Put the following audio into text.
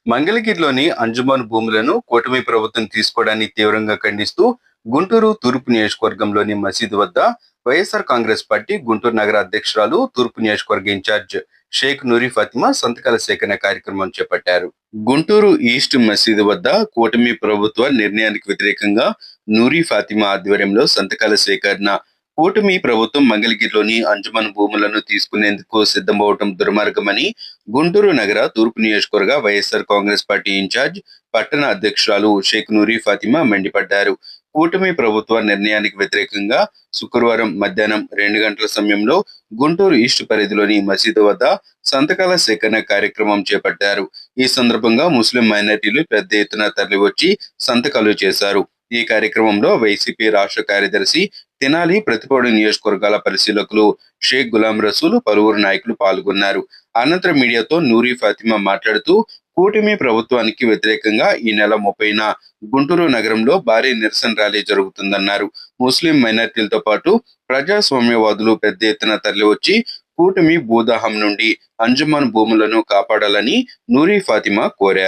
మంగళగిరిలోని అంజుమన్ భూములను కూటమి ప్రభుత్వం తీసుకోవడాన్ని తీవ్రంగా ఖండిస్తూ గుంటూరు తూర్పు నియోజకవర్గంలోని మసీదు వద్ద వైఎస్ఆర్ కాంగ్రెస్ పార్టీ గుంటూరు నగర అధ్యక్షురాలు తూర్పు నియోజకవర్గ ఇన్ఛార్జ్ షేక్ నూరి ఫాతిమా సంతకాల సేకరణ కార్యక్రమం చేపట్టారు. గుంటూరు ఈస్ట్ మసీదు వద్ద కూటమి ప్రభుత్వ నిర్ణయానికి వ్యతిరేకంగా నూరి ఫాతిమా ఆధ్వర్యంలో సంతకాల సేకరణ. కూటమి ప్రభుత్వం మంగళగిరిలోని అంజుమన్ భూములను తీసుకునేందుకు సిద్ధమవటం దుర్మార్గమని గుంటూరు నగర తూర్పు నియోజకవర్గ వైఎస్ఆర్ కాంగ్రెస్ పార్టీ ఇన్ఛార్జ్ పట్టణ అధ్యక్షురాలు షేక్ నూరి ఫాతిమా మండిపడ్డారు. కూటమి ప్రభుత్వ నిర్ణయానికి వ్యతిరేకంగా శుక్రవారం మధ్యాహ్నం 2 గంటల సమయంలో గుంటూరు ఈస్ట్ పరిధిలోని మసీదు వద్ద సంతకాల సేకరణ కార్యక్రమం చేపట్టారు. ఈ సందర్భంగా ముస్లిం మైనారిటీలు పెద్ద ఎత్తున తరలివచ్చి సంతకాలు చేశారు. ఈ కార్యక్రమంలో వైసీపీ రాష్ట్ర కార్యదర్శి తెనాలి ప్రతిపాడు నియోజకవర్గాల పరిశీలకులు షేక్ గులాం రసూల్ పలువురు నాయకులు పాల్గొన్నారు. అనంతరం మీడియాతో నూరి ఫాతిమా మాట్లాడుతూ కూటమి ప్రభుత్వానికి వ్యతిరేకంగా ఈ నెల 30న గుంటూరు నగరంలో భారీ నిరసన ర్యాలీ జరుగుతుందన్నారు. ముస్లిం మైనారిటీలతో పాటు ప్రజాస్వామ్యవాదులు పెద్ద ఎత్తున తరలివచ్చి కూటమి భూదాహం నుండి అంజుమన్ భూములను కాపాడాలని నూరి ఫాతిమా కోరారు.